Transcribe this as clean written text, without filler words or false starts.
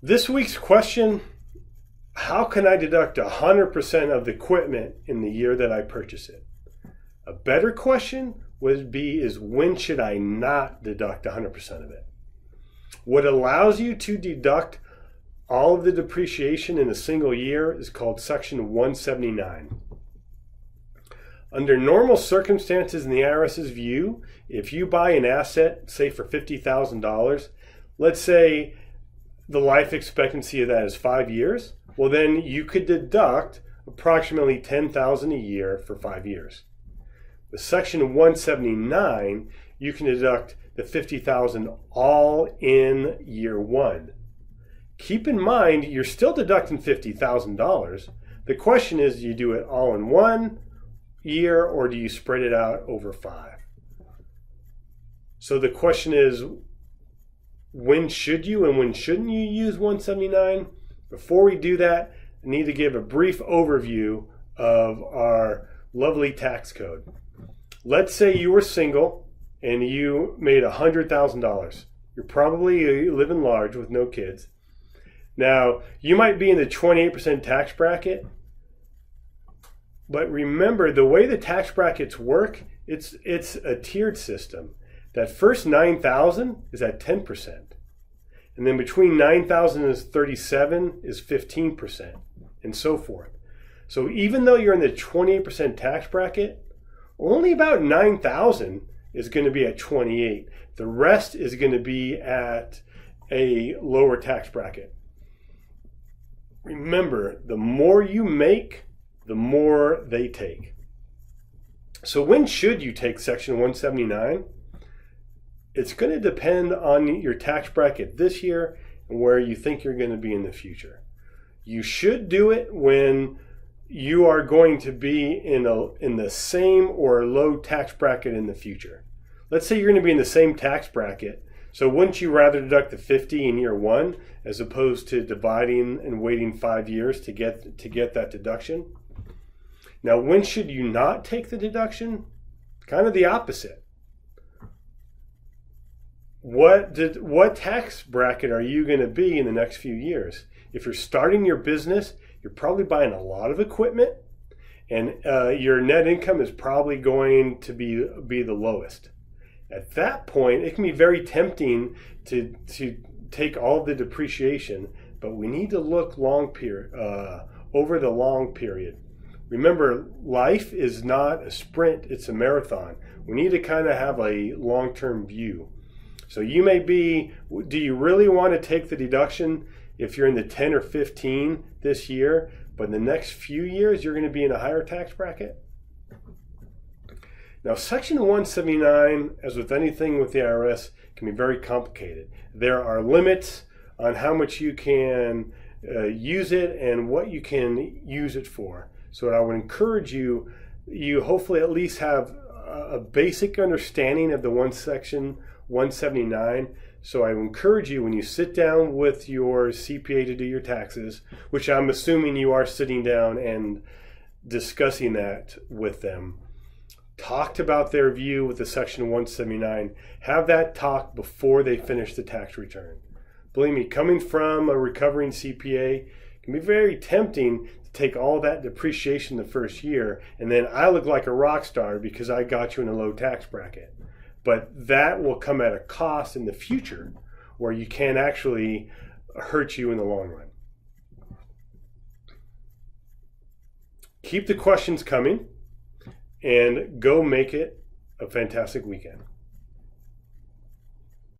This week's question: how can I deduct 100% of the equipment in the year that I purchase it? A better question would be is when should I not deduct 100% of it? What allows you to deduct all of the depreciation in a single year is called Section 179. Under normal circumstances in the IRS's view, if you buy an asset, say for $50,000, let's say the life expectancy of that is 5 years, well then you could deduct approximately $10,000 a year for 5 years. With Section 179, you can deduct the $50,000 all in year one. Keep in mind, you're still deducting $50,000. The question is, do you do it all in 1 year or do you spread it out over 5? So the question is, when should you and when shouldn't you use 179? Before we do that, I need to give a brief overview of our lovely tax code. Let's say you were single and you made $100,000. You're probably living large with no kids. Now, you might be in the 28% tax bracket, but remember the way the tax brackets work, it's a tiered system. That first 9,000 is at 10%. And then between 9,000 and 37 is 15%, and so forth. So even though you're in the 28% tax bracket, only about 9,000 is going to be at 28. The rest is going to be at a lower tax bracket. Remember, the more you make, the more they take. So when should you take Section 179? It's going to depend on your tax bracket this year and where you think you're going to be in the future. You should do it when you are going to be in the same or low tax bracket in the future. Let's say you're going to be in the same tax bracket. So wouldn't you rather deduct the 50 in year one as opposed to dividing and waiting 5 years to get that deduction? Now, when should you not take the deduction? Kind of the opposite. What tax bracket are you going to be in the next few years? If you're starting your business, you're probably buying a lot of equipment, and your net income is probably going to be the lowest. At that point, it can be very tempting to take all of the depreciation, but we need to look over the long period. Remember, life is not a sprint, it's a marathon. We need to kind of have a long-term view. So you may be, do you really want to take the deduction if you're in the 10 or 15 this year, but in the next few years you're going to be in a higher tax bracket? Now, Section 179, as with anything with the IRS, can be very complicated. There are limits on how much you can use it and what you can use it for. So I would encourage you hopefully at least have a basic understanding of the Section 179. So I encourage you, when you sit down with your CPA to do your taxes, which I'm assuming you are sitting down and discussing that with them, talked about their view with the Section 179. Have that talk before they finish the tax return. Believe me, coming from a recovering CPA, it can be very tempting to take all that depreciation the first year, and then I look like a rock star because I got you in a low tax bracket. But that will come at a cost in the future where you can actually hurt you in the long run. Keep the questions coming and go make it a fantastic weekend.